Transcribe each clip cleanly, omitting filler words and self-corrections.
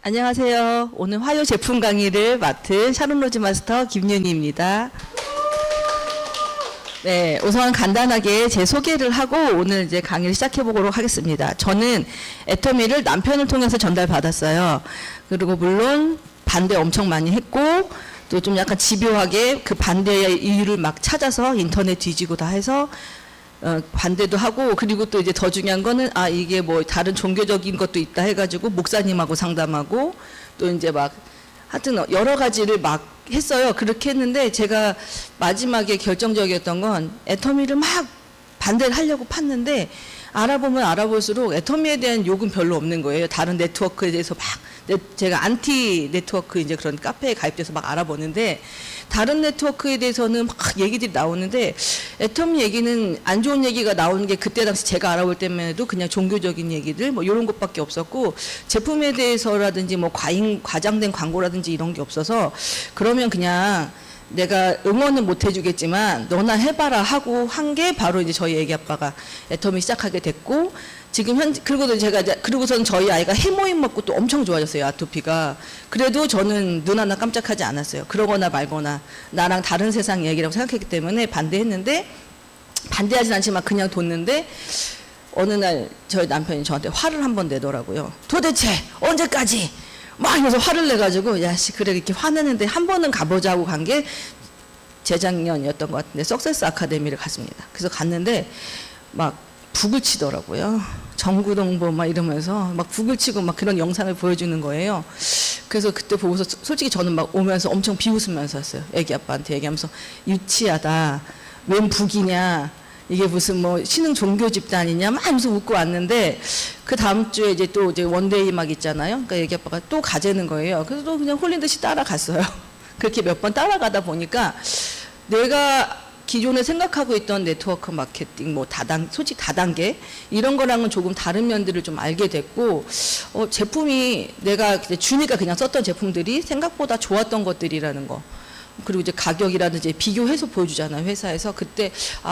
안녕하세요. 오늘 화요 제품 강의를 맡은 샤론로즈 마스터 김윤희입니다. 네, 우선 간단하게 제 소개를 하고 오늘 이제 강의를 시작해 보도록 하겠습니다. 저는 애터미를 남편을 통해서 전달받았어요. 그리고 물론 반대 엄청 많이 했고 또 좀 약간 집요하게 그 반대의 이유를 막 찾아서 인터넷 뒤지고 다 해서 반대도 하고, 그리고 또 이제 더 중요한 거는 이게 뭐 다른 종교적인 것도 있다 해가지고 목사님하고 상담하고 또 이제 막 하여튼 여러 가지를 막 했어요. 그렇게 했는데 제가 마지막에 결정적이었던 건 애터미를 막 반대를 하려고 팠는데 알아보면 알아볼수록 애터미에 대한 욕은 별로 없는 거예요. 다른 네트워크에 대해서 막 제가 안티 네트워크 이제 그런 카페에 가입돼서 막 알아보는데 다른 네트워크에 대해서는 막 얘기들이 나오는데 애터미 얘기는 안 좋은 얘기가 나오는 게 그때 당시 제가 알아볼 때만 해도 그냥 종교적인 얘기들 뭐 이런 것밖에 없었고 제품에 대해서라든지 뭐 과장된 광고라든지 이런 게 없어서 그러면 그냥 내가 응원은 못 해주겠지만 너나 해봐라 하고 한 게 바로 이제 저희 애기 아빠가 애터미 시작하게 됐고 지금 현재 그리고선 저희 아이가 해모임 먹고 또 엄청 좋아졌어요. 아토피가. 그래도 저는 눈 하나 깜짝하지 않았어요. 그러거나 말거나 나랑 다른 세상 얘기라고 생각했기 때문에 반대했는데 반대하진 않지만 그냥 뒀는데 어느 날 저희 남편이 저한테 화를 한번 내더라고요. 도대체 언제까지 막 이러면서 화를 내가지고 야씨 그래 이렇게 화내는데 한 번은 가보자 하고 간 게 재작년이었던 것 같은데 석세스 아카데미를 갔습니다. 그래서 갔는데 막 북을 치더라고요. 정구동보 막 이러면서 막 북을 치고 막 그런 영상을 보여주는 거예요. 그래서 그때 보고서 솔직히 저는 막 오면서 엄청 비웃으면서 왔어요. 애기 아빠한테 얘기하면서 유치하다. 웬 북이냐. 이게 무슨 뭐 신흥 종교 집단이냐 막 하면서 웃고 왔는데 그 다음 주에 이제 또 이제 원데이 막 있잖아요. 그러니까 애기 아빠가 또 가재는 거예요. 그래서 또 그냥 홀린 듯이 따라갔어요. 그렇게 몇 번 따라가다 보니까 내가 기존에 생각하고 있던 네트워크 마케팅, 뭐 솔직히 다단계 이런 거랑은 조금 다른 면들을 좀 알게 됐고 제품이 내가 준이가 그냥 썼던 제품들이 생각보다 좋았던 것들이라는 거. 그리고 이제 가격이라든지 비교해서 보여주잖아요, 회사에서. 그때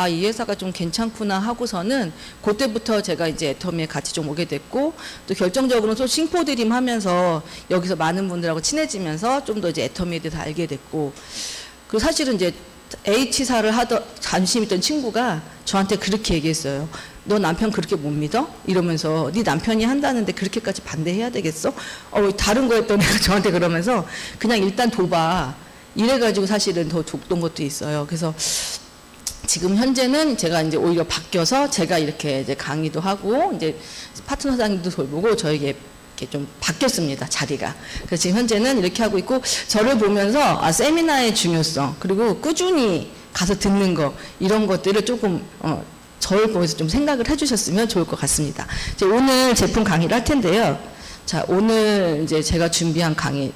이 회사가 좀 괜찮구나 하고서는 그때부터 제가 이제 애터미에 같이 좀 오게 됐고 또 결정적으로는 또 싱포드림 하면서 여기서 많은 분들하고 친해지면서 좀 더 이제 애터미에 대해서 알게 됐고 그리고 사실은 이제 H사를 관심 있던 친구가 저한테 그렇게 얘기했어요. 너 남편 그렇게 못 믿어? 이러면서 네 남편이 한다는데 그렇게까지 반대해야 되겠어? 다른 거 했던 애가 저한테 그러면서 그냥 일단 둬봐. 이래가지고 사실은 더 줬던 것도 있어요. 그래서 지금 현재는 제가 이제 오히려 바뀌어서 제가 이렇게 이제 강의도 하고 이제 파트너 사장님도 돌보고 저에게 이렇게 좀 바뀌었습니다, 자리가. 그래서 지금 현재는 이렇게 하고 있고 저를 보면서 세미나의 중요성 그리고 꾸준히 가서 듣는 거 이런 것들을 조금 저를 보면서 좀 생각을 해주셨으면 좋을 것 같습니다. 이제 오늘 제품 강의를 할 텐데요. 자, 오늘 이제 제가 준비한 강의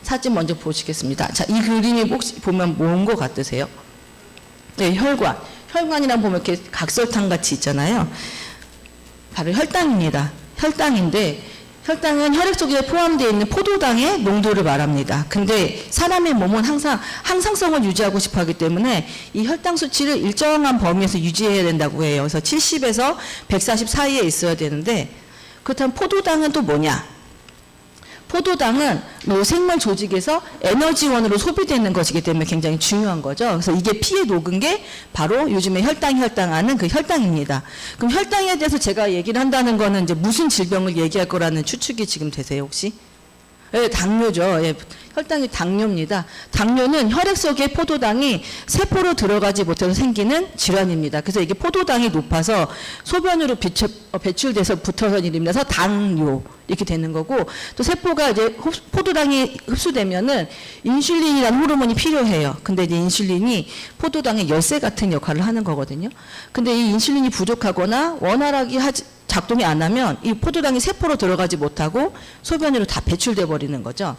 사진 먼저 보시겠습니다. 자, 이 그림이 혹시 보면 뭔 것 같으세요? 네, 혈관. 혈관이랑 보면 이렇게 각설탕 같이 있잖아요. 바로 혈당입니다. 혈당인데 혈당은 혈액 속에 포함되어 있는 포도당의 농도를 말합니다. 근데 사람의 몸은 항상 항상성을 유지하고 싶어 하기 때문에 이 혈당 수치를 일정한 범위에서 유지해야 된다고 해요. 그래서 70에서 140 사이에 있어야 되는데 그렇다면 포도당은 또 뭐냐? 포도당은 생물 조직에서 에너지원으로 소비되는 것이기 때문에 굉장히 중요한 거죠. 그래서 이게 피에 녹은 게 바로 요즘에 혈당하는 그 혈당입니다. 그럼 혈당에 대해서 제가 얘기를 한다는 거는 이제 무슨 질병을 얘기할 거라는 추측이 지금 되세요, 혹시? 예, 당뇨죠. 예, 혈당이 당뇨입니다. 당뇨는 혈액 속에 포도당이 세포로 들어가지 못해서 생기는 질환입니다. 그래서 이게 포도당이 높아서 소변으로 배출돼서 붙어서 일어나서 당뇨 이렇게 되는 거고 또 세포가 이제 포도당이 흡수되면은 인슐린이라는 호르몬이 필요해요. 근데 이제 인슐린이 포도당의 열쇠 같은 역할을 하는 거거든요. 근데 이 인슐린이 부족하거나 원활하게 작동이 안 하면 이 포도당이 세포로 들어가지 못하고 소변으로 다 배출돼 버리는 거죠.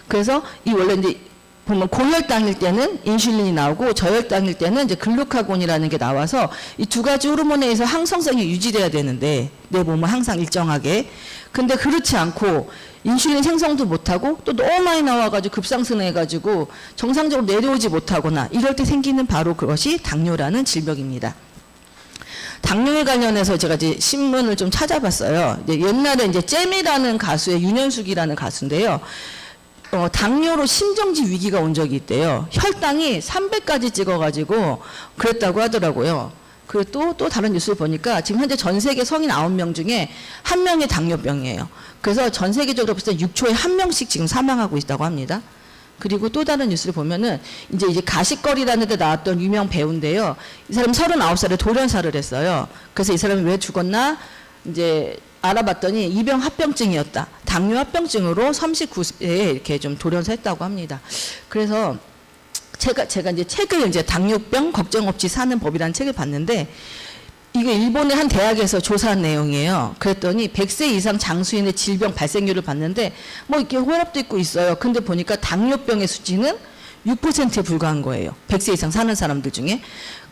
그래서 이 원래 이제 보면 고혈당일 때는 인슐린이 나오고 저혈당일 때는 이제 글루카곤이라는 게 나와서 이 두 가지 호르몬에 의해서 항성성이 유지돼야 되는데 내 몸은 항상 일정하게. 근데 그렇지 않고 인슐린 생성도 못하고 또 너무 많이 나와가지고 급상승해가지고 정상적으로 내려오지 못하거나 이럴 때 생기는 바로 그것이 당뇨라는 질병입니다. 당뇨에 관련해서 제가 이제 신문을 좀 찾아봤어요. 이제 옛날에 이제 잼이라는 가수의 윤현숙이라는 가수인데요. 당뇨로 심정지 위기가 온 적이 있대요. 혈당이 300까지 찍어가지고 그랬다고 하더라고요. 그리고 또 다른 뉴스를 보니까 지금 현재 전 세계 성인 9명 중에 1명이 당뇨병이에요. 그래서 전 세계적으로 봤을 때 6초에 1명씩 지금 사망하고 있다고 합니다. 그리고 또 다른 뉴스를 보면은 이제 가십거리라는 데 나왔던 유명 배우인데요. 이 사람 39살에 돌연사를 했어요. 그래서 이 사람이 왜 죽었나 이제 알아봤더니 이병 합병증이었다. 당뇨 합병증으로 39세에 이렇게 좀 돌연사했다고 합니다. 그래서 제가 이제 책을 이제 당뇨병 걱정 없이 사는 법이라는 책을 봤는데 이게 일본의 한 대학에서 조사한 내용이에요. 그랬더니 100세 이상 장수인의 질병 발생률을 봤는데 뭐 이렇게 혈압도 있고 있어요. 근데 보니까 당뇨병의 수치는 6%에 불과한 거예요. 100세 이상 사는 사람들 중에.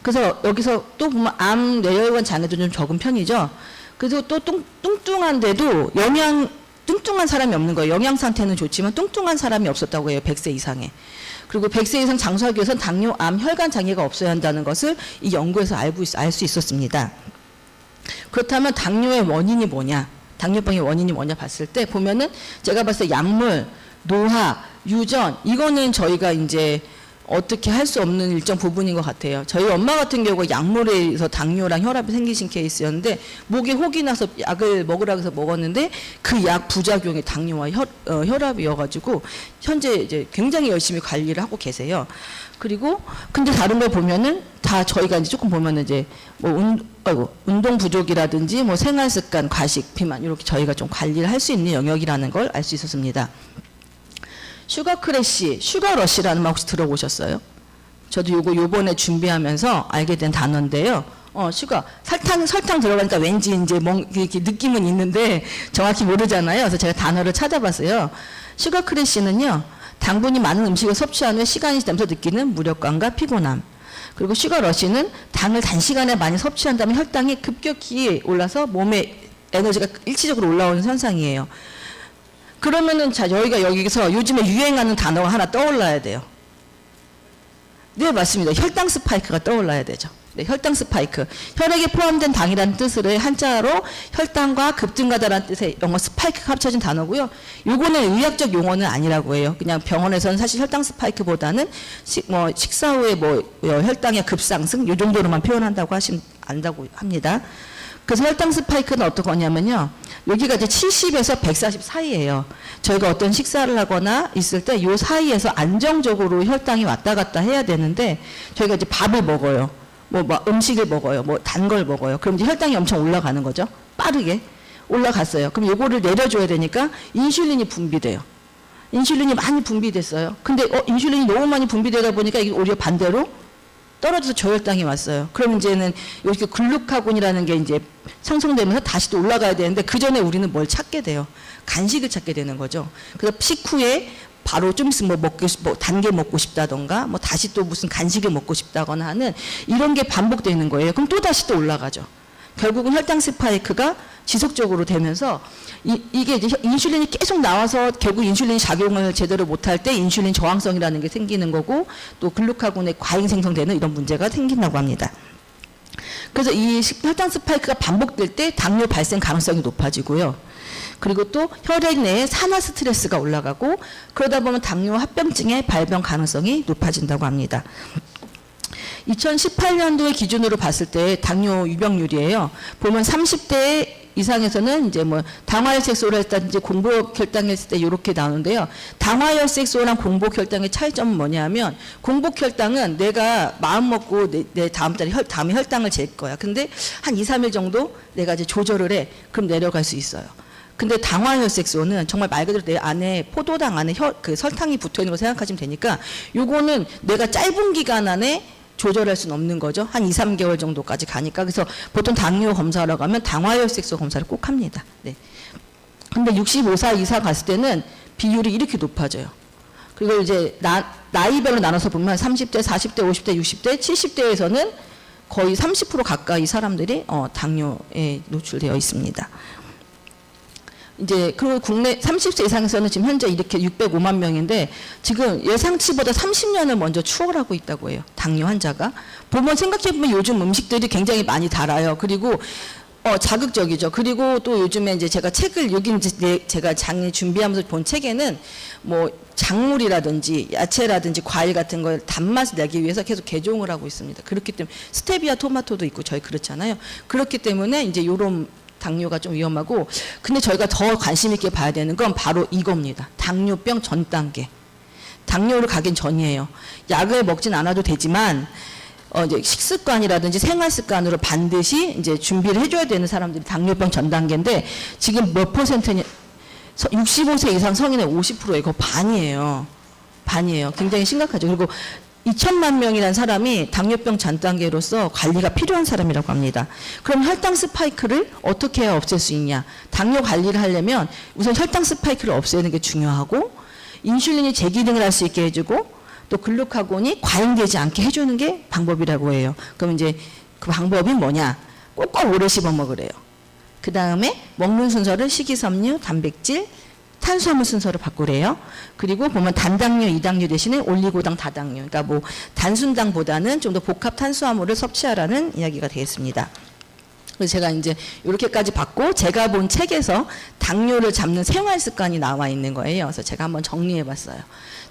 그래서 여기서 또 보면 암, 뇌혈관 장애도 좀 적은 편이죠. 그래서 또 뚱뚱한데도 뚱뚱한 사람이 없는 거예요. 영양 상태는 좋지만 뚱뚱한 사람이 없었다고 해요. 100세 이상에. 그리고 100세 이상 장수하기 위해서는 당뇨, 암, 혈관 장애가 없어야 한다는 것을 이 연구에서 알 수 있었습니다. 그렇다면 당뇨의 원인이 뭐냐? 당뇨병의 원인이 뭐냐 봤을 때 보면은 제가 봤을 때 약물, 노화, 유전 이거는 저희가 이제 어떻게 할 수 없는 일정 부분인 것 같아요. 저희 엄마 같은 경우가 약물에 의해서 당뇨랑 혈압이 생기신 케이스였는데 목에 혹이 나서 약을 먹으라고 해서 먹었는데 그 약 부작용이 당뇨와 혈압이어가지고 현재 이제 굉장히 열심히 관리를 하고 계세요. 그리고 근데 다른 걸 보면은 다 저희가 이제 조금 보면은 이제 뭐 운동 부족이라든지 뭐 생활 습관, 과식, 비만 이렇게 저희가 좀 관리를 할 수 있는 영역이라는 걸 알 수 있었습니다. 슈거 크래시, 슈거 러시라는 말 혹시 들어보셨어요? 저도 요번에 준비하면서 알게 된 단어인데요. 슈거, 설탕 들어가니까 왠지 이제 이렇게 느낌은 있는데 정확히 모르잖아요. 그래서 제가 단어를 찾아봤어요. 슈거 크래시는요, 당분이 많은 음식을 섭취한 후에 시간이 지나면서 느끼는 무력감과 피곤함. 그리고 슈거 러시는 당을 단시간에 많이 섭취한다면 혈당이 급격히 올라서 몸에 에너지가 일시적으로 올라오는 현상이에요. 그러면은 자 저희가 여기서 요즘에 유행하는 단어가 하나 떠올라야 돼요. 네 맞습니다. 혈당 스파이크가 떠올라야 되죠. 네, 혈당 스파이크. 혈액에 포함된 당이라는 뜻으로 한자로 혈당과 급증가다라는 뜻의 영어 스파이크가 합쳐진 단어고요. 요거는 의학적 용어는 아니라고 해요. 그냥 병원에서는 사실 혈당 스파이크보다는 식사 후에 혈당의 급상승 요 정도로만 표현한다고 안다고 합니다. 그래서 혈당 스파이크는 어떤 거냐면요. 여기가 이제 70에서 140 사이예요. 저희가 어떤 식사를 하거나 있을 때 요 사이에서 안정적으로 혈당이 왔다 갔다 해야 되는데 저희가 이제 밥을 먹어요. 뭐 음식을 먹어요. 뭐 단 걸 먹어요. 그럼 이제 혈당이 엄청 올라가는 거죠. 빠르게 올라갔어요. 그럼 요거를 내려줘야 되니까 인슐린이 분비돼요. 인슐린이 많이 분비됐어요. 근데 인슐린이 너무 많이 분비되다 보니까 이게 오히려 반대로 떨어져서 저혈당이 왔어요. 그럼 이제는 이렇게 글루카곤이라는 게 이제 상승되면서 다시 또 올라가야 되는데 그 전에 우리는 뭘 찾게 돼요? 간식을 찾게 되는 거죠. 그래서 식후에 바로 좀 있으면 단 게 먹고 싶다던가 다시 또 무슨 간식을 먹고 싶다거나 하는 이런 게 반복되는 거예요. 그럼 또 다시 또 올라가죠. 결국은 혈당 스파이크가 지속적으로 되면서 이게 이제 인슐린이 계속 나와서 결국 인슐린이 작용을 제대로 못할 때 인슐린 저항성이라는 게 생기는 거고 또 글루카곤의 과잉 생성되는 이런 문제가 생긴다고 합니다. 그래서 이 혈당 스파이크가 반복될 때 당뇨 발생 가능성이 높아지고요. 그리고 또 혈액 내에 산화 스트레스가 올라가고 그러다 보면 당뇨 합병증의 발병 가능성이 높아진다고 합니다. 2018년도의 기준으로 봤을 때 당뇨 유병률이에요. 보면 30대 이상에서는 이제 당화혈색소라든지 공복혈당했을 때 이렇게 나오는데요. 당화혈색소랑 공복혈당의 차이점은 뭐냐면 공복혈당은 내가 마음 먹고 내 다음에 혈당을 잴 거야. 근데 한 2, 3일 정도 내가 이제 조절을 해. 그럼 내려갈 수 있어요. 근데 당화혈색소는 정말 말 그대로 내 안에 포도당 안에 그 설탕이 붙어 있는 거 생각하시면 되니까 요거는 내가 짧은 기간 안에 조절할 수는 없는 거죠. 한 2, 3개월 정도까지 가니까. 그래서 보통 당뇨 검사하러 가면 당화혈색소 검사를 꼭 합니다. 네. 근데 65살 이상 갔을 때는 비율이 이렇게 높아져요. 그리고 이제 나이별로 나눠서 보면 30대, 40대, 50대, 60대, 70대에서는 거의 30% 가까이 사람들이 당뇨에 노출되어 있습니다. 이제 그리고 국내 30세 이상에서는 지금 현재 이렇게 605만 명인데 지금 예상치보다 30년을 먼저 추월하고 있다고 해요. 당뇨 환자가. 보면 생각해보면 요즘 음식들이 굉장히 많이 달아요. 그리고 자극적이죠. 그리고 또 요즘에 이제 제가 책을 여기 이제 제가 장에 준비하면서 본 책에는 뭐 작물이라든지 야채라든지 과일 같은 걸 단맛을 내기 위해서 계속 개종을 하고 있습니다. 그렇기 때문에 스테비아 토마토도 있고 저희 그렇잖아요. 그렇기 때문에 이제 요런 당뇨가 좀 위험하고, 근데 저희가 더 관심 있게 봐야 되는 건 바로 이겁니다. 당뇨병 전 단계. 당뇨를 가긴 전이에요. 약을 먹진 않아도 되지만 이제 식습관이라든지 생활 습관으로 반드시 이제 준비를 해줘야 되는 사람들이 당뇨병 전 단계인데 지금 몇 퍼센트냐? 65세 이상 성인의 50%예요. 그거 반이에요. 반이에요. 굉장히 심각하죠. 그리고 2천만 명이라는 사람이 당뇨병 전 단계로서 관리가 필요한 사람이라고 합니다. 그럼 혈당 스파이크를 어떻게 해야 없앨 수 있냐? 당뇨 관리를 하려면 우선 혈당 스파이크를 없애는 게 중요하고, 인슐린이 재기능을 할 수 있게 해주고, 또 글루카곤이 과잉되지 않게 해주는 게 방법이라고 해요. 그럼 이제 그 방법이 뭐냐? 꼭꼭 오래 씹어 먹으래요. 그 다음에 먹는 순서를 식이섬유, 단백질, 탄수화물 순서로 바꾸래요. 그리고 보면 단당류, 이당류 대신에 올리고당, 다당류. 그러니까 뭐 단순당보다는 좀 더 복합 탄수화물을 섭취하라는 이야기가 되겠습니다. 그래서 제가 이제 이렇게까지 받고 제가 본 책에서 당뇨를 잡는 생활 습관이 나와 있는 거예요. 그래서 제가 한번 정리해 봤어요.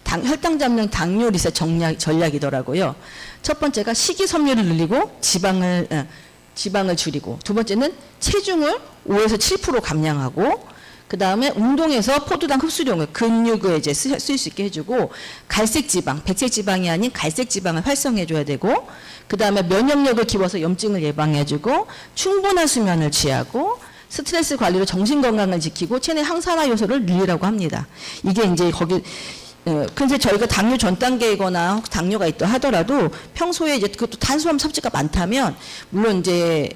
혈당 잡는 당뇨 리셋 전략이더라고요. 첫 번째가 식이섬유를 늘리고 지방을 줄이고, 두 번째는 체중을 5에서 7% 감량하고, 그 다음에 운동에서 포도당 흡수량을 근육을 이제 쓸 수 있게 해주고, 갈색 지방, 백색 지방이 아닌 갈색 지방을 활성해줘야 되고, 그 다음에 면역력을 키워서 염증을 예방해주고, 충분한 수면을 취하고, 스트레스 관리로 정신 건강을 지키고, 체내 항산화 요소를 늘리라고 합니다. 이게 이제 거기 근데 저희가 당뇨 전 단계이거나 당뇨가 있다 하더라도 평소에 이제 그것도 탄수화물 섭취가 많다면, 물론 이제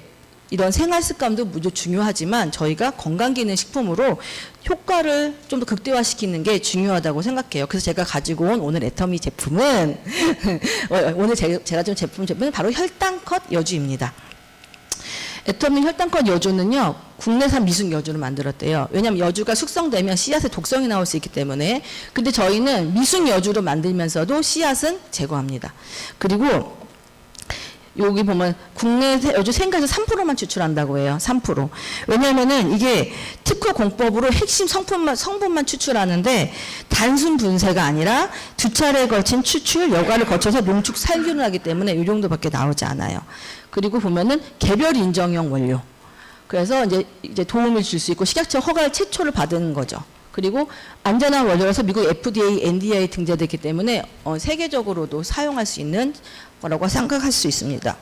이런 생활 습관도 무조 중요하지만 저희가 건강기능식품으로 효과를 좀 더 극대화시키는 게 중요하다고 생각해요. 그래서 제가 가지고 온 오늘 애터미 제품은 오늘 제가 좀 제품은 바로 혈당컷 여주입니다. 애터미 혈당컷 여주는요, 국내산 미숙 여주를 만들었대요. 왜냐하면 여주가 숙성되면 씨앗에 독성이 나올 수 있기 때문에. 근데 저희는 미숙 여주로 만들면서도 씨앗은 제거합니다. 그리고 여기 보면 국내 여주 생가에서 3%만 추출한다고 해요. 3%. 왜냐하면은 이게 특허 공법으로 핵심 성분만 추출하는데 단순 분쇄가 아니라 두 차례에 걸친 추출 여과를 거쳐서 농축 살균을 하기 때문에 이 정도밖에 나오지 않아요. 그리고 보면은 개별 인정형 원료. 그래서 이제 도움을 줄 수 있고 식약처 허가 최초를 받은 거죠. 그리고 안전한 원료라서 미국 FDA, NDA에 등재됐기 때문에 세계적으로도 사용할 수 있는 거라고 생각할 수 있습니다.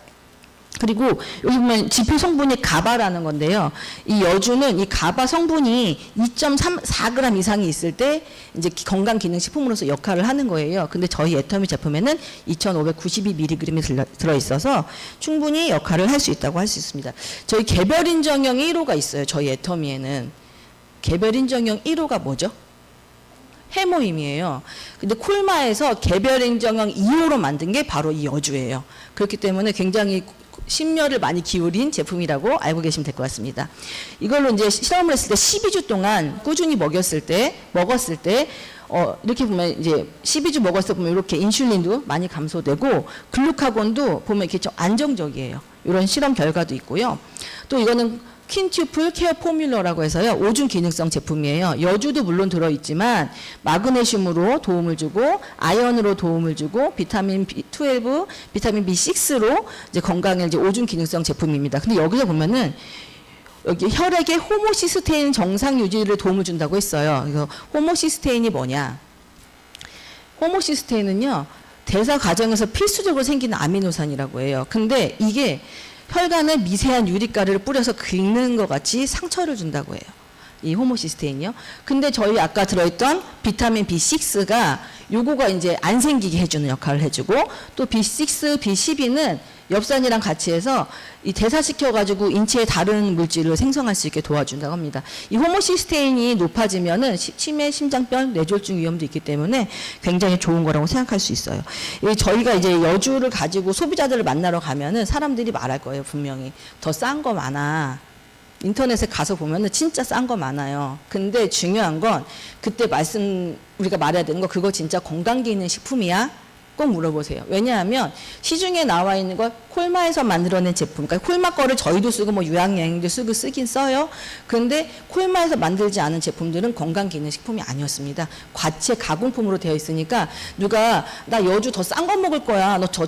그리고 여기 보면 지표 성분이 가바라는 건데요. 이 여주는 이 가바 성분이 2.4g 이상이 있을 때 이제 건강기능식품으로서 역할을 하는 거예요. 근데 저희 애터미 제품에는 2,592mg이 들어있어서 충분히 역할을 할 수 있다고 할 수 있습니다. 저희 개별인정형 1호가 있어요. 저희 애터미에는. 개별인정형 1호가 뭐죠? 해모임이에요. 근데 콜마에서 개별인정형 2호로 만든 게 바로 이 여주예요. 그렇기 때문에 굉장히 심려를 많이 기울인 제품이라고 알고 계시면 될 것 같습니다. 이걸로 이제 실험을 했을 때 12주 동안 꾸준히 먹었을 때 이렇게 보면 이제 12주 먹었을 때 보면 이렇게 인슐린도 많이 감소되고 글루카곤도 보면 이렇게 좀 안정적이에요. 이런 실험 결과도 있고요. 또 이거는 퀸튜플 케어 포뮬러라고 해서요, 오중 기능성 제품이에요. 여주도 물론 들어있지만 마그네슘으로 도움을 주고 아연으로 도움을 주고 비타민 B12, 비타민 B6로 이제 건강에 이제 오중 기능성 제품입니다. 근데 여기서 보면은 여기 혈액의 호모시스테인 정상 유지를 도움을 준다고 했어요. 그래서 호모시스테인이 뭐냐? 호모시스테인은요, 대사 과정에서 필수적으로 생기는 아미노산이라고 해요. 근데 이게 혈관에 미세한 유리가루를 뿌려서 긁는 것 같이 상처를 준다고 해요. 이 호모시스테인이요. 근데 저희 아까 들어있던 비타민 B6가 요거가 이제 안 생기게 해주는 역할을 해주고, 또 B6, B12는 엽산이랑 같이 해서 이 대사시켜가지고 인체의 다른 물질을 생성할 수 있게 도와준다고 합니다. 이 호모시스테인이 높아지면은 치매, 심장병, 뇌졸중 위험도 있기 때문에 굉장히 좋은 거라고 생각할 수 있어요. 저희가 이제 여주를 가지고 소비자들을 만나러 가면은 사람들이 말할 거예요. 분명히 더 싼 거 많아. 인터넷에 가서 보면은 진짜 싼 거 많아요. 근데 중요한 건 그때 우리가 말해야 되는 거 그거 진짜 건강기능식품이야? 꼭 물어보세요. 왜냐하면 시중에 나와 있는 걸 콜마에서 만들어낸 제품, 그러니까 콜마 거를 저희도 쓰고 뭐 유황영양도 쓰고 쓰긴 써요. 근데 콜마에서 만들지 않은 제품들은 건강기능식품이 아니었습니다. 과체 가공품으로 되어 있으니까 누가 나 여주 더 싼 거 먹을 거야, 너 더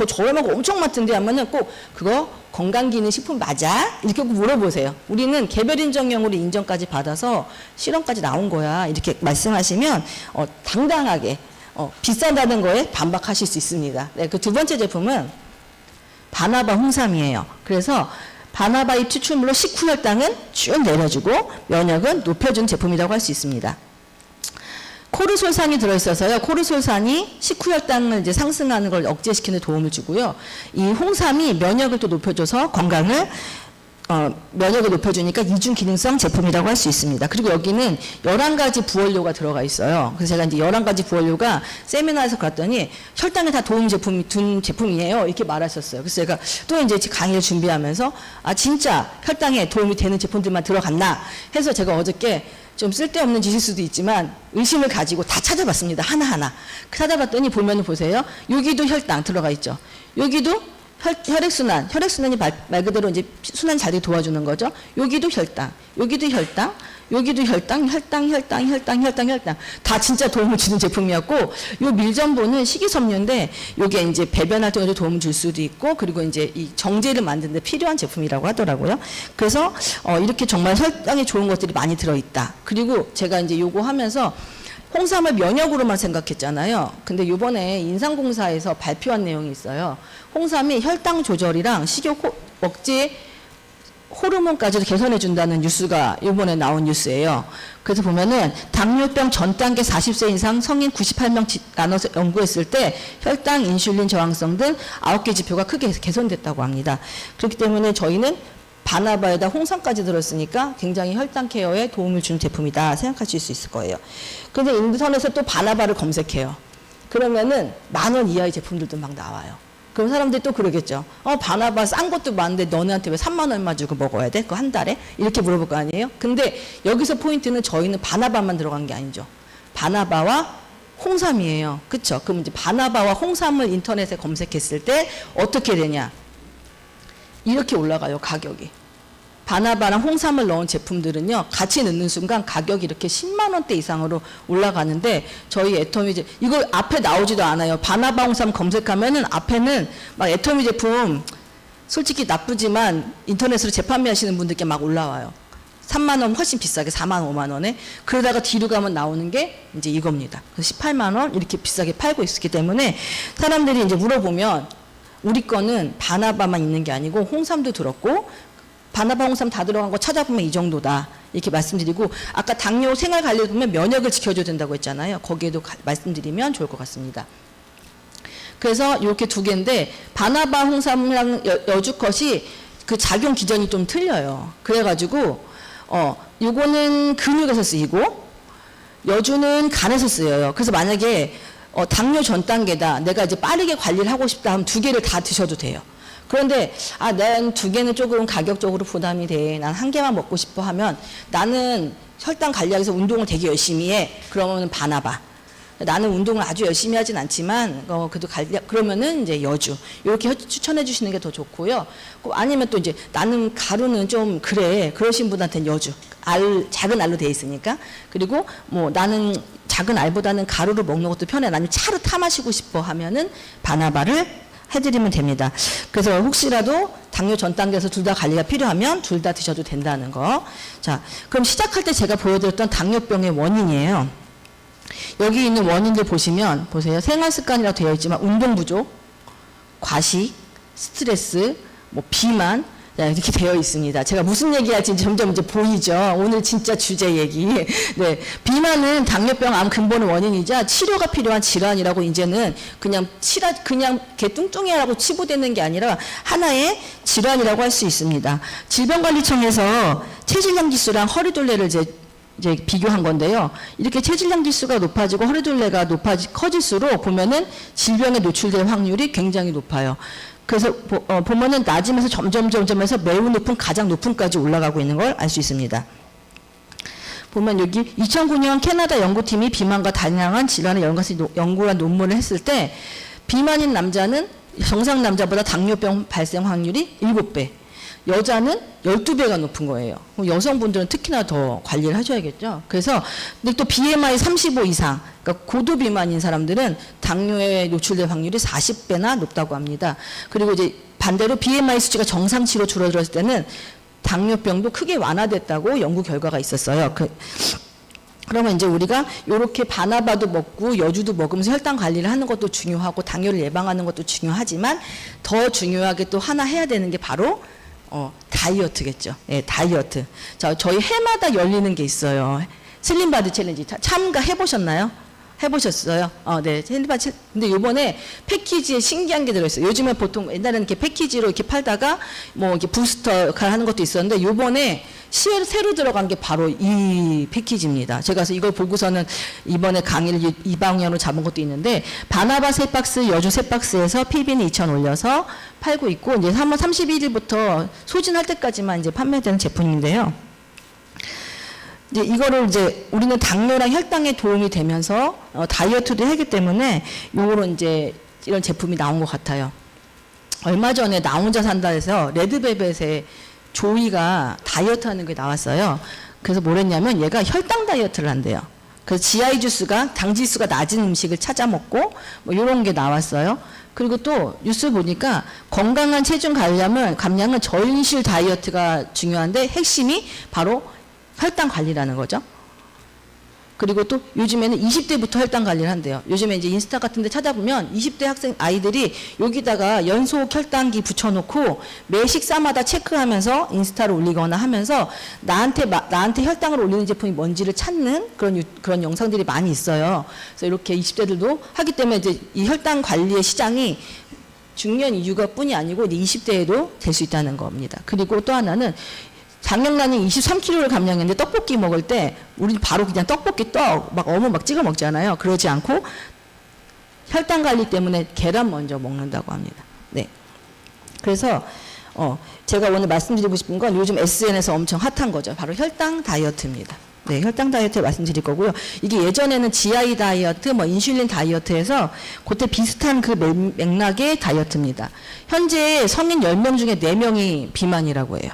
저렴하고 엄청 많던데 하면은 꼭 그거 건강기능식품 맞아? 이렇게 꼭 물어보세요. 우리는 개별인정형으로 인정까지 받아서 실험까지 나온 거야. 이렇게 말씀하시면 당당하게 비싸다는 거에 반박하실 수 있습니다. 네, 그 두 번째 제품은 바나바 홍삼이에요. 그래서 바나바의 추출물로 식후혈당은 쭉 내려주고 면역은 높여준 제품이라고 할 수 있습니다. 코르솔산이 들어있어서요. 코르솔산이 식후혈당을 이제 상승하는 걸 억제시키는 데 도움을 주고요. 이 홍삼이 면역을 또 높여줘서 면역을 높여주니까 이중 기능성 제품이라고 할 수 있습니다. 그리고 여기는 11가지 부원료가 들어가 있어요. 그래서 제가 이제 11가지 부원료가 세미나에서 갔더니 혈당에 다 도움 둔 제품이에요. 이렇게 말하셨어요. 그래서 제가 또 이제 강의를 준비하면서 진짜 혈당에 도움이 되는 제품들만 들어갔나 해서 제가 어저께 좀 쓸데없는 짓일 수도 있지만 의심을 가지고 다 찾아봤습니다. 하나하나. 찾아봤더니 보세요. 여기도 혈당 들어가 있죠. 여기도 혈액순환이 말 그대로 이제 순환 잘 되게 도와주는 거죠. 여기도 혈당, 여기도 혈당, 여기도 혈당. 다 진짜 도움을 주는 제품이었고, 요 밀전보는 식이섬유인데, 요게 이제 배변 활동에도 도움을 줄 수도 있고, 그리고 이제 이 정제를 만드는 데 필요한 제품이라고 하더라고요. 그래서, 이렇게 정말 혈당에 좋은 것들이 많이 들어있다. 그리고 제가 이제 요거 하면서 홍삼을 면역으로만 생각했잖아요. 근데 요번에 인상공사에서 발표한 내용이 있어요. 홍삼이 혈당 조절이랑 식욕 억제 호르몬까지도 개선해 준다는 뉴스가 요번에 나온 뉴스예요. 그래서 보면은 당뇨병 전 단계 40세 이상 성인 98명 나눠서 연구했을 때 혈당, 인슐린 저항성 등 9개 지표가 크게 개선됐다고 합니다. 그렇기 때문에 저희는 바나바에다 홍삼까지 들었으니까 굉장히 혈당 케어에 도움을 주는 제품이다 생각하실 수 있을 거예요. 그런데 인터넷에 또 바나바를 검색해요. 그러면은 10,000원 이하의 제품들도 막 나와요. 그럼 사람들이 또 그러겠죠. 바나바 싼 것도 많은데 너네한테 왜 3만 얼마 주고 먹어야 돼? 그거 한 달에? 이렇게 물어볼 거 아니에요? 근데 여기서 포인트는 저희는 바나바만 들어간 게 아니죠. 바나바와 홍삼이에요. 그쵸? 그럼 이제 바나바와 홍삼을 인터넷에 검색했을 때 어떻게 되냐? 이렇게 올라가요, 가격이. 바나바랑 홍삼을 넣은 제품들은요, 같이 넣는 순간 가격이 이렇게 10만 원대 이상으로 올라가는데, 저희 애터미 이거 앞에 나오지도 않아요. 바나바 홍삼 검색하면은 앞에는 막 애터미 제품 솔직히 나쁘지만 인터넷으로 재판매하시는 분들께 막 올라와요. 3만 원 훨씬 비싸게 4만 원, 5만 원에. 그러다가 뒤로 가면 나오는 게 이제 이겁니다. 그래서 18만 원 이렇게 비싸게 팔고 있기 때문에 사람들이 이제 물어보면 우리 거는 바나바만 있는 게 아니고 홍삼도 들었고 바나바 홍삼 다 들어간 거 찾아보면 이 정도다 이렇게 말씀드리고, 아까 당뇨 생활관리 보면 면역을 지켜줘야 된다고 했잖아요. 거기에도 말씀드리면 좋을 것 같습니다. 그래서 이렇게 두 개인데 바나바 홍삼이랑 여주컷이 그 작용 기전이 좀 틀려요. 그래가지고 요거는 근육에서 쓰이고 여주는 간에서 쓰여요. 그래서 만약에 당뇨 전 단계다, 내가 이제 빠르게 관리를 하고 싶다 하면 두 개를 다 드셔도 돼요. 그런데 난 두 개는 조금 가격적으로 부담이 돼, 난 한 개만 먹고 싶어 하면, 나는 혈당 관리하기 위해서 운동을 되게 열심히 해, 그러면 바나바. 나는 운동을 아주 열심히 하진 않지만 그래도 그러면은 이제 여주 이렇게 추천해 주시는 게 더 좋고요. 아니면 또 이제 나는 가루는 좀 그래, 그러신 분한테는 여주, 작은 알로 돼 있으니까. 그리고 뭐 나는 작은 알보다는 가루로 먹는 것도 편해, 나는 차로 타 마시고 싶어 하면은 바나바를 해드리면 됩니다. 그래서 혹시라도 당뇨 전 단계에서 둘 다 관리가 필요하면 둘 다 드셔도 된다는 거. 자, 그럼 시작할 때 제가 보여드렸던 당뇨병의 원인이에요. 여기 있는 원인들 보시면, 보세요. 생활 습관이라고 되어 있지만 운동 부족, 과식, 스트레스, 뭐 비만, 이렇게 되어 있습니다. 제가 무슨 얘기할지 점점 이제 보이죠. 오늘 진짜 주제 얘기. 네, 비만은 당뇨병 암 근본의 원인이자 치료가 필요한 질환이라고, 이제는 그냥 개 뚱뚱이라고 치부되는 게 아니라 하나의 질환이라고 할 수 있습니다. 질병관리청에서 체질량 지수랑 허리둘레를 이제 이제 비교한 건데요. 이렇게 체질량 지수가 높아지고 허리둘레가 커질수록 보면은 질병에 노출될 확률이 굉장히 높아요. 그래서 보면은 낮으면서 점점해서 매우 높은 가장 높음까지 올라가고 있는 걸 알 수 있습니다. 보면 여기 2009년 캐나다 연구팀이 비만과 다양한 질환의 연구한 논문을 했을 때 비만인 남자는 정상 남자보다 당뇨병 발생 확률이 7배, 여자는 12배가 높은 거예요. 여성분들은 특히나 더 관리를 하셔야겠죠. 그래서 근데 또 BMI 35 이상, 그러니까 고도 비만인 사람들은 당뇨에 노출될 확률이 40배나 높다고 합니다. 그리고 이제 반대로 BMI 수치가 정상치로 줄어들었을 때는 당뇨병도 크게 완화됐다고 연구 결과가 있었어요. 그러면 이제 우리가 이렇게 바나바도 먹고 여주도 먹으면서 혈당 관리를 하는 것도 중요하고 당뇨를 예방하는 것도 중요하지만 더 중요하게 또 하나 해야 되는 게 바로 다이어트겠죠. 예, 다이어트. 자, 저희 해마다 열리는 게 있어요. 슬림바디 챌린지 참가해 보셨나요? 해보셨어요? 네. 슬림바디 근데 요번에 패키지에 신기한 게 들어있어요. 요즘에 보통 옛날에는 이렇게 패키지로 이렇게 팔다가 뭐 이렇게 부스터 하는 것도 있었는데 요번에 새로 들어간 게 바로 이 패키지입니다. 제가 그래서 이걸 보고서는 이번에 강의를 이 방향으로 잡은 것도 있는데 바나바 3박스, 여주 3박스에서 PB는 2,000 올려서 팔고 있고 이제 3월 31일부터 소진할 때까지만 이제 판매되는 제품인데요. 이제 이거를 이제 우리는 당뇨랑 혈당에 도움이 되면서 다이어트도 하기 때문에 요거로 이제 이런 제품이 나온 것 같아요. 얼마 전에 나 혼자 산다 해서 레드벨벳의 조이가 다이어트 하는 게 나왔어요. 그래서 뭘 했냐면 얘가 혈당 다이어트를 한대요. 그래서 GI 지수가 당 지수가 낮은 음식을 찾아 먹고 뭐 이런 게 나왔어요. 그리고 또 뉴스 보니까 건강한 체중 감량은 저인실 다이어트가 중요한데 핵심이 바로 혈당 관리라는 거죠. 그리고 또 요즘에는 20대부터 혈당 관리를 한대요. 요즘에 이제 인스타 같은 데 찾아보면 20대 학생 아이들이 여기다가 연속 혈당기 붙여놓고 매 식사마다 체크하면서 인스타를 올리거나 하면서 나한테 혈당을 올리는 제품이 뭔지를 찾는 그런 영상들이 많이 있어요. 그래서 이렇게 20대들도 하기 때문에 이제 이 혈당 관리의 시장이 중년 이유가 뿐이 아니고 이제 20대에도 될 수 있다는 겁니다. 그리고 또 하나는 장영란이 23kg를 감량했는데 떡볶이 먹을 때 우리 바로 그냥 떡볶이 막 어묵 막 찍어 먹잖아요. 그러지 않고 혈당 관리 때문에 계란 먼저 먹는다고 합니다. 네. 그래서 제가 오늘 말씀드리고 싶은 건 요즘 SNS에서 엄청 핫한 거죠. 바로 혈당 다이어트입니다. 네, 혈당 다이어트 말씀드릴 거고요. 이게 예전에는 GI 다이어트, 뭐 인슐린 다이어트에서 그때 비슷한 그 맥락의 다이어트입니다. 현재 성인 10명 중에 4명이 비만이라고 해요.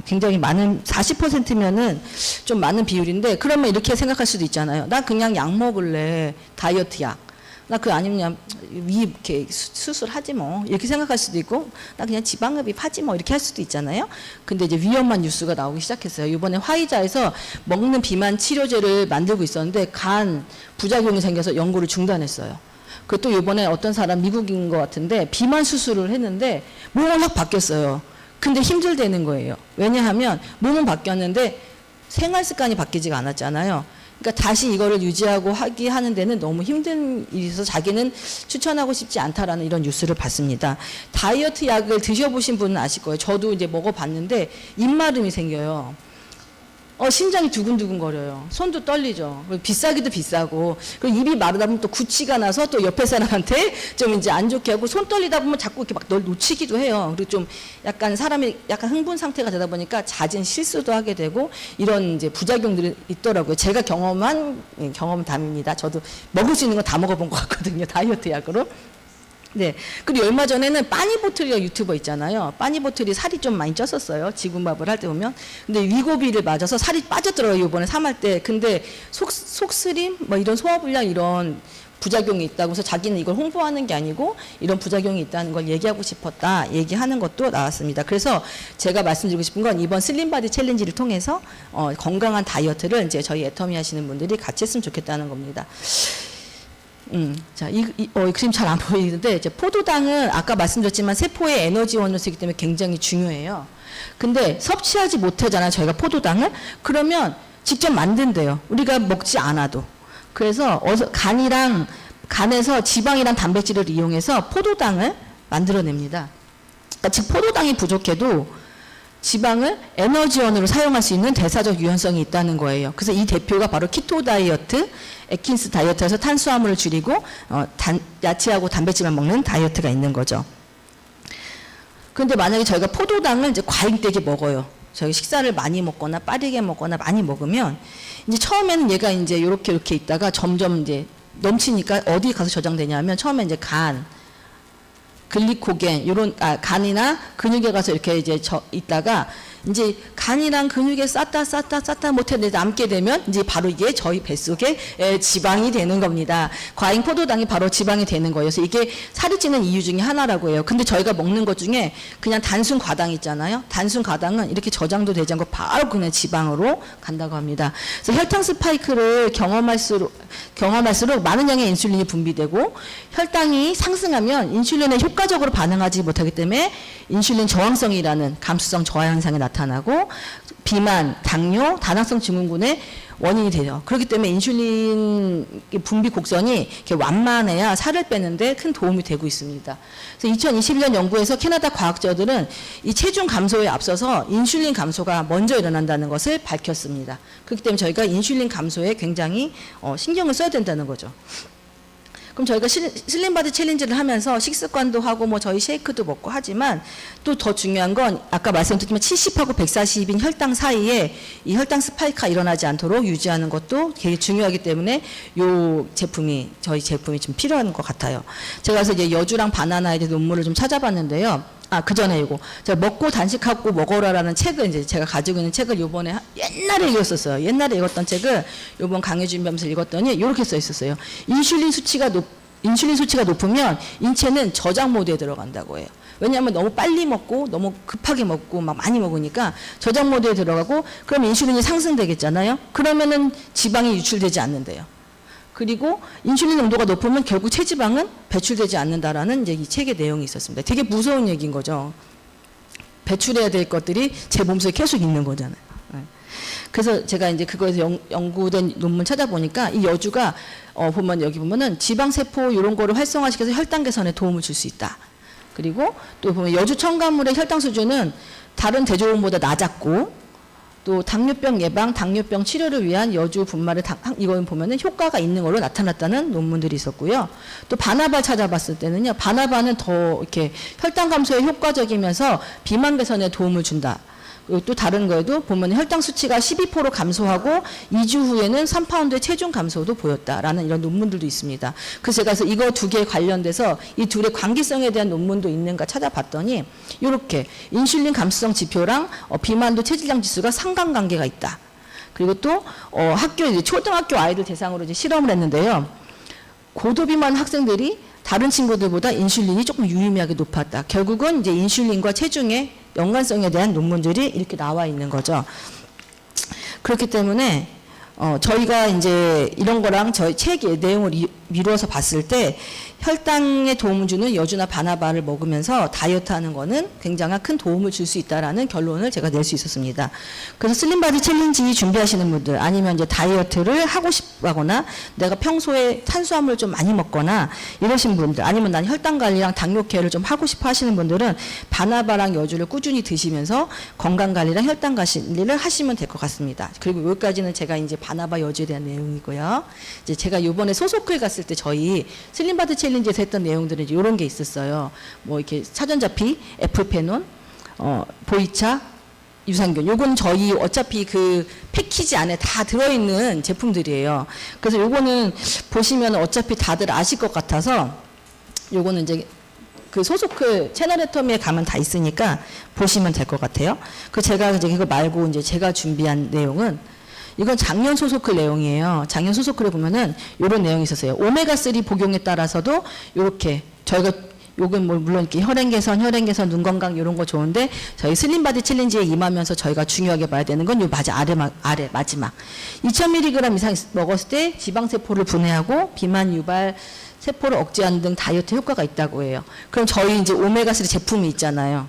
굉장히 많은 40%면은 좀 많은 비율인데 그러면 이렇게 생각할 수도 있잖아요. 나 그냥 약 먹을래. 다이어트 약. 나 그 아니면 위 이렇게 수술하지 뭐. 이렇게 생각할 수도 있고 나 그냥 지방흡입 하지 뭐 이렇게 할 수도 있잖아요. 근데 이제 위험한 뉴스가 나오기 시작했어요. 이번에 화이자에서 먹는 비만 치료제를 만들고 있었는데 간 부작용이 생겨서 연구를 중단했어요. 그또 이번에 어떤 사람 미국인 것 같은데 비만 수술을 했는데 몸이 확 바뀌었어요. 근데 힘들다는 거예요. 왜냐하면 몸은 바뀌었는데 생활 습관이 바뀌지가 않았잖아요. 그러니까 다시 이거를 유지하고 하는 데는 너무 힘든 일이어서 자기는 추천하고 싶지 않다라는 이런 뉴스를 봤습니다. 다이어트 약을 드셔보신 분은 아실 거예요. 저도 이제 먹어봤는데 입마름이 생겨요. 심장이 두근두근 거려요. 손도 떨리죠. 비싸기도 비싸고. 그리고 입이 마르다 보면 또 구취가 나서 또 옆에 사람한테 좀 이제 안 좋게 하고 손 떨리다 보면 자꾸 이렇게 막 널 놓치기도 해요. 그리고 좀 약간 사람이 약간 흥분 상태가 되다 보니까 잦은 실수도 하게 되고 이런 이제 부작용들이 있더라고요. 제가 경험한 경험담입니다. 저도 먹을 수 있는 거 다 먹어본 것 같거든요. 다이어트 약으로. 네. 그리고 얼마 전에는 빠니보틀이가 유튜버 있잖아요. 빠니보틀이 살이 좀 많이 쪘었어요. 지구마블 할 때 보면. 근데 위고비를 맞아서 살이 빠졌더라고요. 이번에 3할 때. 근데 속쓰림, 뭐 이런 소화불량 이런 부작용이 있다고 해서 자기는 이걸 홍보하는 게 아니고 이런 부작용이 있다는 걸 얘기하고 싶었다. 얘기하는 것도 나왔습니다. 그래서 제가 말씀드리고 싶은 건 이번 슬림바디 챌린지를 통해서 건강한 다이어트를 이제 저희 애터미 하시는 분들이 같이 했으면 좋겠다는 겁니다. 자, 이 그림 잘 안 보이는데, 이제 포도당은 아까 말씀드렸지만 세포의 에너지원으로 쓰기 때문에 굉장히 중요해요. 근데 섭취하지 못하잖아요, 저희가 포도당을. 그러면 직접 만든대요. 우리가 먹지 않아도. 그래서 간에서 지방이랑 단백질을 이용해서 포도당을 만들어냅니다. 그러니까 즉 포도당이 부족해도 지방을 에너지원으로 사용할 수 있는 대사적 유연성이 있다는 거예요. 그래서 이 대표가 바로 키토 다이어트, 애킨스 다이어트에서 탄수화물을 줄이고 야채하고 단백질만 먹는 다이어트가 있는 거죠. 그런데 만약에 저희가 포도당을 이제 과잉되게 먹어요. 저희 식사를 많이 먹거나 빠르게 먹거나 많이 먹으면 이제 처음에는 얘가 이제 이렇게 있다가 점점 이제 넘치니까 어디 가서 저장되냐면 처음에 이제 간, 글리코겐 이런 간이나 근육에 가서 이렇게 이제 있다가 이제 간이랑 근육에 쌓다 못해 남게 되면 이제 바로 이게 저희 뱃속에 지방이 되는 겁니다. 과잉 포도당이 바로 지방이 되는 거예요. 그래서 이게 살이 찌는 이유 중에 하나라고 해요. 근데 저희가 먹는 것 중에 그냥 단순 과당 있잖아요. 단순 과당은 이렇게 저장도 되지 않고 바로 그냥 지방으로 간다고 합니다. 그래서 혈당 스파이크를 경험할수록 많은 양의 인슐린이 분비되고 혈당이 상승하면 인슐린에 효과적으로 반응하지 못하기 때문에 인슐린 저항성이라는 감수성 저하 현상이 나타나고 비만, 당뇨, 다당성 증후군의 원인이 되죠. 그렇기 때문에 인슐린 분비 곡선이 이렇게 완만해야 살을 빼는데 큰 도움이 되고 있습니다. 그래서 2021년 연구에서 캐나다 과학자들은 이 체중 감소에 앞서서 인슐린 감소가 먼저 일어난다는 것을 밝혔습니다. 그렇기 때문에 저희가 인슐린 감소에 굉장히 신경을 써야 된다는 거죠. 그럼 저희가 슬림바디 챌린지를 하면서 식습관도 하고 뭐 저희 쉐이크도 먹고 하지만 또 더 중요한 건 아까 말씀드렸지만 70하고 140인 혈당 사이에 이 혈당 스파이크가 일어나지 않도록 유지하는 것도 되게 중요하기 때문에 저희 제품이 좀 필요한 것 같아요. 제가 그래서 이제 여주랑 바나나에 대해 논문을 좀 찾아봤는데요. 그 전에 이거 제가 먹고 단식하고 먹어라라는 책을 이제 제가 가지고 있는 책을 요번에 옛날에 읽었었어요. 옛날에 읽었던 책을 요번 강의 준비하면서 읽었더니 이렇게 써 있었어요. 인슐린 수치가 높으면 인체는 저장 모드에 들어간다고 해요. 왜냐하면 너무 빨리 먹고 너무 급하게 먹고 막 많이 먹으니까 저장 모드에 들어가고 그럼 인슐린이 상승되겠잖아요. 그러면은 지방이 유출되지 않는데요. 그리고 인슐린 농도가 높으면 결국 체지방은 배출되지 않는다라는 이제 이 책의 내용이 있었습니다. 되게 무서운 얘기인 거죠. 배출해야 될 것들이 제 몸속에 계속 있는 거잖아요. 그래서 제가 이제 그거에서 연구된 논문 찾아보니까 이 여주가 보면 여기 보면은 지방세포 이런 거를 활성화시켜서 혈당 개선에 도움을 줄 수 있다. 그리고 또 보면 여주 첨가물의 혈당 수준은 다른 대조원보다 낮았고 또 당뇨병 예방, 당뇨병 치료를 위한 여주 분말을 이거 보면은 효과가 있는 걸로 나타났다는 논문들이 있었고요. 또 바나바 찾아봤을 때는요, 바나바는 더 이렇게 혈당 감소에 효과적이면서 비만 개선에 도움을 준다. 그리고 또 다른 거에도 보면 혈당 수치가 12% 감소하고 2주 후에는 3파운드의 체중 감소도 보였다라는 이런 논문들도 있습니다. 그래서 제가 이거 두 개에 관련돼서 이 둘의 관계성에 대한 논문도 있는가 찾아봤더니 이렇게 인슐린 감수성 지표랑 비만도 체질량 지수가 상관관계가 있다. 그리고 또 초등학교 아이들 대상으로 이제 실험을 했는데요. 고도비만 학생들이 다른 친구들보다 인슐린이 조금 유의미하게 높았다. 결국은 이제 인슐린과 체중의 연관성에 대한 논문들이 이렇게 나와 있는 거죠. 그렇기 때문에 저희가 이제 이런 거랑 저희 책의 내용을 미루어서 봤을 때 혈당에 도움을 주는 여주나 바나바를 먹으면서 다이어트 하는 거는 굉장한 큰 도움을 줄 수 있다라는 결론을 제가 낼 수 있었습니다. 그래서 슬림바디 챌린지 준비하시는 분들 아니면 이제 다이어트를 하고 싶거나 내가 평소에 탄수화물 좀 많이 먹거나 이러신 분들 아니면 난 혈당 관리랑 당뇨 케어를 좀 하고 싶어 하시는 분들은 바나바랑 여주를 꾸준히 드시면서 건강 관리랑 혈당 관리를 하시면 될 것 같습니다. 그리고 여기까지는 제가 이제 바나바 여주에 대한 내용이고요. 이제 제가 이번에 소속회 갔을 때 저희 슬림바디 챌린지에서 했던 내용들은 이런 게 있었어요. 뭐 이렇게 사전자피, 에프페논, 보이차, 유산균. 요건 저희 어차피 그 패키지 안에 다 들어있는 제품들이에요. 그래서 요거는 보시면 어차피 다들 아실 것 같아서 요거는 이제 그 소속회 채널 애터미에 가면 다 있으니까 보시면 될 것 같아요. 그 제가 이제 이거 말고 이제 제가 준비한 내용은 이건 작년 소속글 내용이에요. 작년 소속글에 보면은 이런 내용이 있었어요. 오메가3 복용에 따라서도 이렇게 저희가 요건 뭐 물론 이렇게 혈행 개선, 눈 건강 이런 거 좋은데 저희 슬림바디 챌린지에 임하면서 저희가 중요하게 봐야 되는 건 요 아래 마지막 2000mg 이상 먹었을 때 지방 세포를 분해하고 비만 유발 세포를 억제하는 등 다이어트 효과가 있다고 해요. 그럼 저희 이제 오메가3 제품이 있잖아요.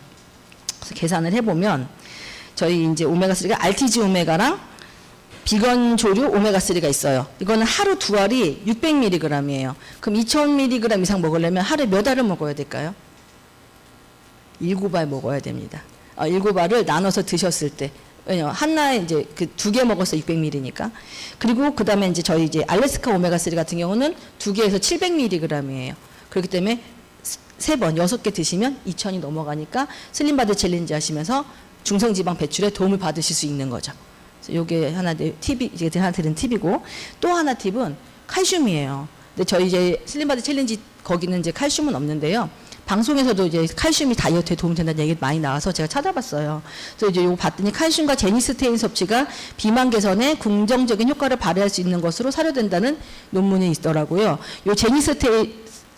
그래서 계산을 해보면 저희 이제 오메가3가 RTG 오메가랑 비건 조류 오메가3가 있어요. 이거는 하루 두 알이 600mg이에요. 그럼 2000mg 이상 먹으려면 하루에 몇 알을 먹어야 될까요? 7알 먹어야 됩니다. 7알을 나눠서 드셨을 때. 왜냐 하나에 이제 그 2개 먹어서 600ml니까. 그리고 그다음에 이제 저희 이제 알래스카 오메가3 같은 경우는 2개에서 700mg이에요. 그렇기 때문에 3번, 6개 드시면 2000이 넘어가니까 슬림바디 챌린지 하시면서 중성지방 배출에 도움을 받으실 수 있는 거죠. 요게 하나 팁이 이제 하나 드린 팁이고, 또 하나 팁은 칼슘이에요. 근데 저희 이제 슬림바디 챌린지 거기는 이제 칼슘은 없는데요. 방송에서도 이제 칼슘이 다이어트에 도움된다는 얘기 많이 나와서 제가 찾아봤어요. 그래서 이제 요거 봤더니 칼슘과 제니스테인 섭취가 비만 개선에 긍정적인 효과를 발휘할 수 있는 것으로 사료된다는 논문이 있더라고요. 요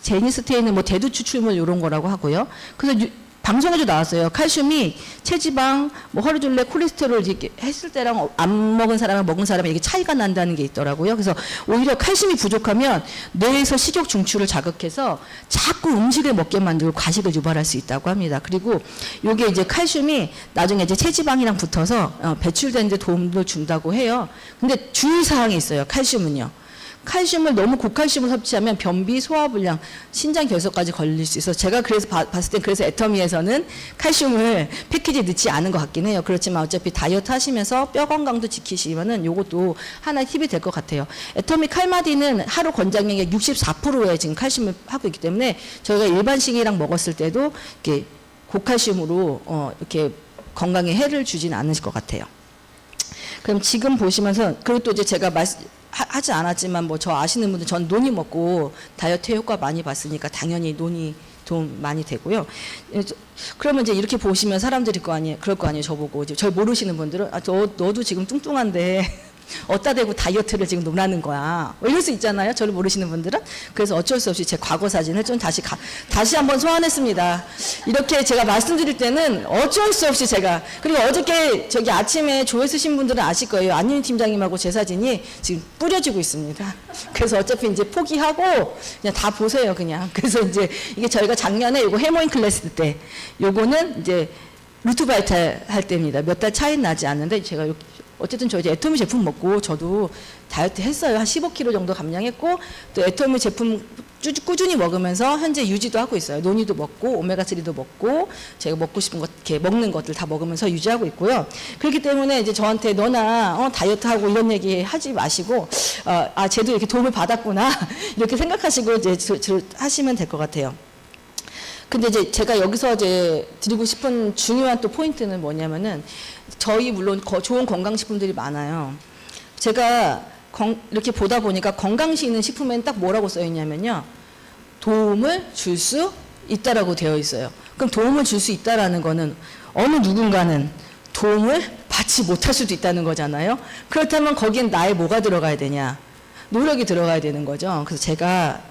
제니스테인은 뭐 대두 추출물 이런 거라고 하고요. 그래서 방송에도 나왔어요. 칼슘이 체지방, 뭐 허리둘레, 콜레스테롤 이렇게 했을 때랑 안 먹은 사람이랑 먹은 사람이 이게 차이가 난다는 게 있더라고요. 그래서 오히려 칼슘이 부족하면 뇌에서 식욕 중추를 자극해서 자꾸 음식을 먹게 만들고 과식을 유발할 수 있다고 합니다. 그리고 요게 이제 칼슘이 나중에 이제 체지방이랑 붙어서 배출되는 데 도움을 준다고 해요. 근데 주의사항이 있어요. 칼슘은요. 칼슘을 너무 고칼슘을 섭취하면 변비, 소화불량, 신장 결석까지 걸릴 수 있어서 제가 그래서 봤을 때 그래서 애터미에서는 칼슘을 패키지에 넣지 않은 것 같긴 해요. 그렇지만 어차피 다이어트 하시면서 뼈 건강도 지키시면은 요것도 하나의 팁이 될 것 같아요. 애터미 칼마디는 하루 권장량의 64%의 지금 칼슘을 하고 있기 때문에 저희가 일반식이랑 먹었을 때도 이렇게 고칼슘으로 이렇게 건강에 해를 주진 않으실 것 같아요. 그럼 지금 보시면서, 그리고 또 이제 제가 하지 않았지만 뭐 저 아시는 분들, 전 논이 먹고 다이어트 효과 많이 봤으니까 당연히 논이 도움 많이 되고요. 그러면 이제 이렇게 보시면 사람들이 그럴 거 아니에요. 저보고 이제 절 모르시는 분들은 너도 지금 뚱뚱한데 어디다 대고 다이어트를 지금 논하는 거야. 뭐 이럴 수 있잖아요. 저를 모르시는 분들은. 그래서 어쩔 수 없이 제 과거 사진을 좀 다시 한번 소환했습니다. 이렇게 제가 말씀드릴 때는 어쩔 수 없이 제가, 그리고 어저께 저기 아침에 조회 쓰신 분들은 아실 거예요. 안윤희 팀장님하고 제 사진이 지금 뿌려지고 있습니다. 그래서 어차피 이제 포기하고 그냥 다 보세요, 그냥. 그래서 이제 이게 저희가 작년에 이거 해모인 클래스 때, 요거는 이제 루트바이탈 할 때입니다. 몇 달 차이 나지 않는데 제가 어쨌든 저 이제 애터미 제품 먹고 저도 다이어트 했어요. 한 15kg 정도 감량했고, 또 애터미 제품 꾸준히 먹으면서 현재 유지도 하고 있어요. 논이도 먹고 오메가3도 먹고 제가 먹고 싶은 것, 이렇게 먹는 것들 다 먹으면서 유지하고 있고요. 그렇기 때문에 이제 저한테 너나 다이어트하고 이런 얘기 하지 마시고, 쟤도 이렇게 도움을 받았구나 이렇게 생각하시고 이제 하시면 될 것 같아요. 근데 이제 제가 여기서 이제 드리고 싶은 중요한 또 포인트는 뭐냐면은, 저희 물론 좋은 건강식품들이 많아요. 제가 이렇게 보다 보니까 건강시 있는 식품에는 딱 뭐라고 써 있냐면요. 도움을 줄 수 있다라고 되어 있어요. 그럼 도움을 줄 수 있다라는 거는 어느 누군가는 도움을 받지 못할 수도 있다는 거잖아요. 그렇다면 거기엔 나의 뭐가 들어가야 되냐? 노력이 들어가야 되는 거죠. 그래서 제가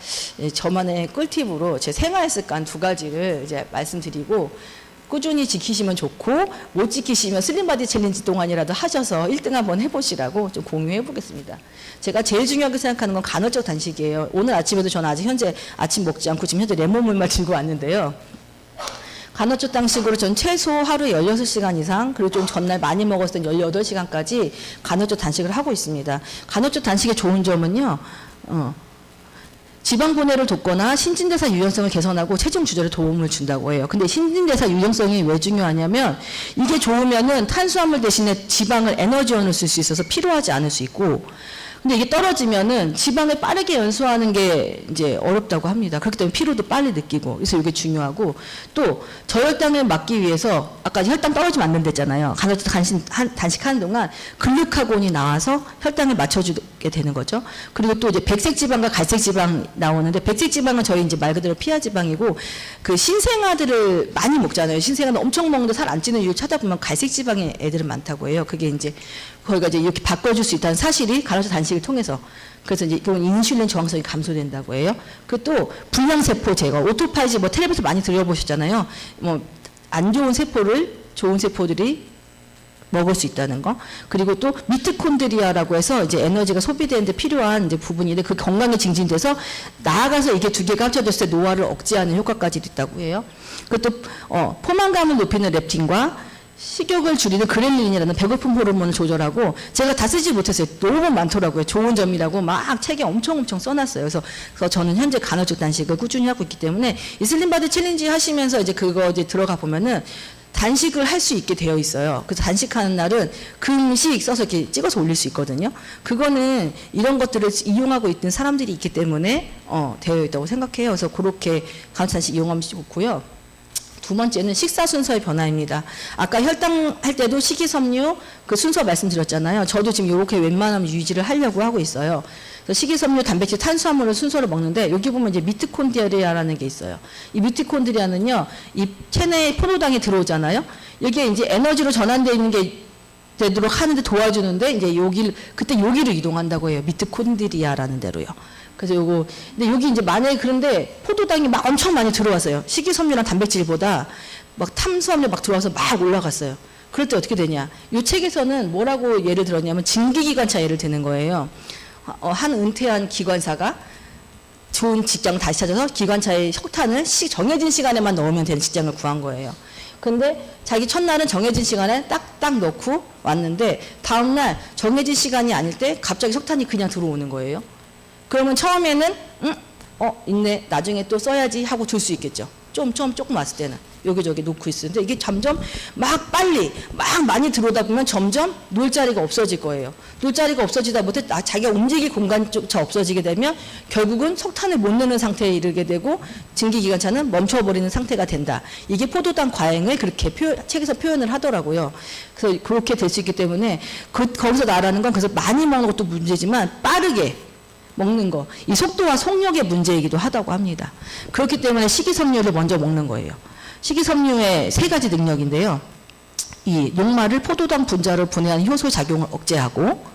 저만의 꿀팁으로 제 생활 습관 2가지를 이제 말씀드리고, 꾸준히 지키시면 좋고 못 지키시면 슬림바디 챌린지 동안이라도 하셔서 1등 한번 해보시라고 좀 공유해 보겠습니다. 제가 제일 중요하게 생각하는 건 간헐적 단식이에요. 오늘 아침에도 저는 아직 현재 아침 먹지 않고 지금 현재 레몬물만 들고 왔는데요. 간헐적 단식으로 전 최소 하루 16시간 이상, 그리고 좀 전날 많이 먹었을 땐 18시간까지 간헐적 단식을 하고 있습니다. 간헐적 단식의 좋은 점은요, 지방 분해를 돕거나 신진대사 유연성을 개선하고 체중 조절에 도움을 준다고 해요. 근데 신진대사 유연성이 왜 중요하냐면, 이게 좋으면은 탄수화물 대신에 지방을 에너지원을 쓸 수 있어서 피로하지 않을 수 있고, 근데 이게 떨어지면은 지방을 빠르게 연소하는 게 이제 어렵다고 합니다. 그렇기 때문에 피로도 빨리 느끼고, 그래서 이게 중요하고, 또 저혈당을 막기 위해서 아까 혈당 떨어지면 안 된댔잖아요. 간헐적 단식하는 동안 글루카곤이 나와서 혈당을 맞춰주게 되는 거죠. 그리고 또 이제 백색 지방과 갈색 지방 나오는데, 백색 지방은 저희 이제 말 그대로 피하 지방이고, 그 신생아들을 많이 먹잖아요. 신생아는 엄청 먹는데 살 안 찌는 이유 찾아보면 갈색 지방의 애들은 많다고 해요. 그게 이제 거기가 이제 이렇게 바꿔줄 수 있다는 사실이 간헐적 단식을 통해서, 그래서 이제 이건 인슐린 저항성이 감소된다고 해요. 그리고 또 불량세포 제거, 오토파이지 뭐 텔레비에서 많이 들어보셨잖아요. 뭐 안 좋은 세포를 좋은 세포들이 먹을 수 있다는 거. 그리고 또 미토콘드리아라고 해서 이제 에너지가 소비되는데 필요한 이제 부분인데, 그 건강에 증진돼서 나아가서 이게 2개가 합쳐졌을 때 노화를 억제하는 효과까지 있다고 해요. 그리고 또 포만감을 높이는 렙틴과 식욕을 줄이는 그렐린이라는 배고픔 호르몬을 조절하고 제가 다 쓰지 못했어요. 너무 많더라고요. 좋은 점이라고 막 책에 엄청 써놨어요. 그래서 저는 현재 간헐적 단식을 꾸준히 하고 있기 때문에 이 슬림바디 챌린지 하시면서 이제 그거 이제 들어가 보면은 단식을 할 수 있게 되어 있어요. 그래서 단식하는 날은 금식 써서 이렇게 찍어서 올릴 수 있거든요. 그거는 이런 것들을 이용하고 있는 사람들이 있기 때문에 되어 있다고 생각해요. 그래서 그렇게 간헐적 단식 이용하면 좋고요. 두 번째는 식사 순서의 변화입니다. 아까 혈당 할 때도 식이섬유 그 순서 말씀드렸잖아요. 저도 지금 이렇게 웬만하면 유지를 하려고 하고 있어요. 그래서 식이섬유, 단백질, 탄수화물을 순서로 먹는데 여기 보면 이제 미토콘드리아라는 게 있어요. 이 미토콘드리아는요, 이 체내에 포도당이 들어오잖아요. 이게 이제 에너지로 전환되는 게 되도록 하는데 도와주는데 이제 그때 여기로 이동한다고 해요. 미토콘드리아라는 데로요. 그래서 근데 여기 이제 만약에 그런데 포도당이 막 엄청 많이 들어왔어요. 식이섬유랑 단백질보다 막 탄수화물 막 들어와서 막 올라갔어요. 그럴 때 어떻게 되냐. 이 책에서는 뭐라고 예를 들었냐면 증기기관차 예를 드는 거예요. 한 은퇴한 기관사가 좋은 직장을 다시 찾아서 기관차에 석탄을 정해진 시간에만 넣으면 되는 직장을 구한 거예요. 근데 자기 첫날은 정해진 시간에 딱 넣고 왔는데 다음날 정해진 시간이 아닐 때 갑자기 석탄이 그냥 들어오는 거예요. 그러면 처음에는 있네, 나중에 또 써야지 하고 둘 수 있겠죠. 조금 왔을 때는 여기저기 놓고 있었는데 이게 점점 막 빨리 막 많이 들어오다 보면 점점 놀 자리가 없어질 거예요. 놀 자리가 없어지다 못해 자기가 움직일 공간조차 없어지게 되면 결국은 석탄을 못 넣는 상태에 이르게 되고 증기기관차는 멈춰버리는 상태가 된다. 이게 포도당 과잉을 그렇게 책에서 표현을 하더라고요. 그래서 그렇게 될 수 있기 때문에 거기서 나라는 건 그래서 많이 먹는 것도 문제지만 빠르게 먹는 거, 이 속도와 속력의 문제이기도 하다고 합니다. 그렇기 때문에 식이섬유를 먼저 먹는 거예요. 식이섬유의 세 가지 능력인데요. 이 녹말을 포도당 분자로 분해하는 효소 작용을 억제하고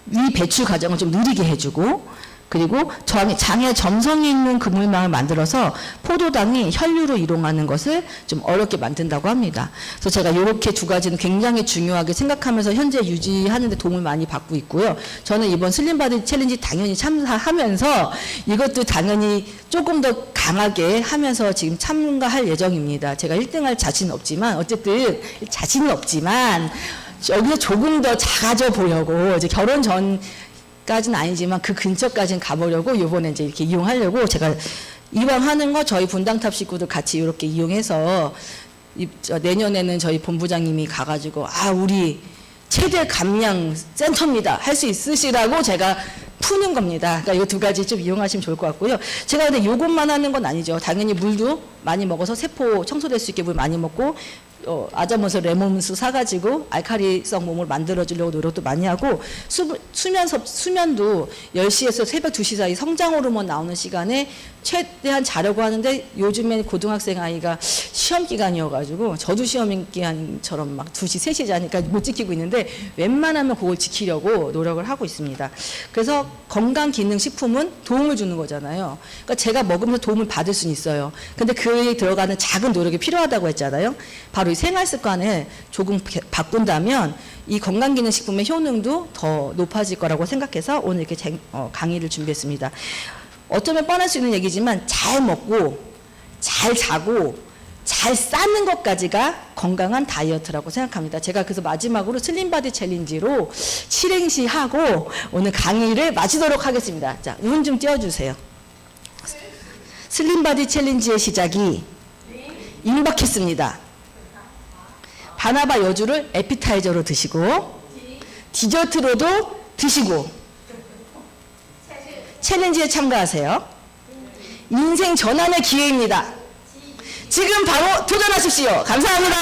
위 배출 과정을 좀 느리게 해주고 그리고 장에 점성이 있는 그물망을 만들어서 포도당이 혈류로 이동하는 것을 좀 어렵게 만든다고 합니다. 그래서 제가 이렇게 두 가지는 굉장히 중요하게 생각하면서 현재 유지하는 데 도움을 많이 받고 있고요. 저는 이번 슬림바디 챌린지 당연히 참가하면서 이것도 당연히 조금 더 강하게 하면서 지금 참가할 예정입니다. 제가 1등할 자신은 없지만 어쨌든 자신은 없지만 여기서 조금 더 작아져 보려고 이제 결혼 전 까지는 아니지만 그 근처까지는 가보려고 이번에 이제 이렇게 이용하려고 제가 이왕 하는 거 저희 분당탑 식구들 같이 이렇게 이용해서 내년에는 저희 본부장님이 가가지고 우리 최대 감량 센터입니다. 할 수 있으시라고 제가 푸는 겁니다. 그러니까 이 두 가지 좀 이용하시면 좋을 것 같고요. 제가 근데 이것만 하는 건 아니죠. 당연히 물도 많이 먹어서 세포 청소될 수 있게 물 많이 먹고 아자몬스 레몬수 사가지고 알칼리성 몸을 만들어주려고 노력도 많이 하고 수면도 10시에서 새벽 2시 사이 성장 호르몬 나오는 시간에 최대한 자려고 하는데 요즘엔 고등학생 아이가 시험 기간이어가지고 저도 시험 기간처럼 막 2시, 3시 자니까 못 지키고 있는데 웬만하면 그걸 지키려고 노력을 하고 있습니다. 그래서 건강기능식품은 도움을 주는 거잖아요. 그러니까 제가 먹으면서 도움을 받을 수는 있어요. 근데 그에 들어가는 작은 노력이 필요하다고 했잖아요. 바로 이 생활습관을 조금 바꾼다면 이 건강기능식품의 효능도 더 높아질 거라고 생각해서 오늘 이렇게 강의를 준비했습니다. 어쩌면 뻔할 수 있는 얘기지만 잘 먹고 잘 자고 잘 싸는 것까지가 건강한 다이어트라고 생각합니다. 제가 그래서 마지막으로 슬림바디 챌린지로 7행시 하고 오늘 강의를 마치도록 하겠습니다. 자, 운 좀 띄워주세요. 슬림바디 챌린지의 시작이 임박했습니다. 바나바 여주를 에피타이저로 드시고 디저트로도 드시고 챌린지에 참가하세요. 인생 전환의 기회입니다. 지금 바로 도전하십시오. 감사합니다.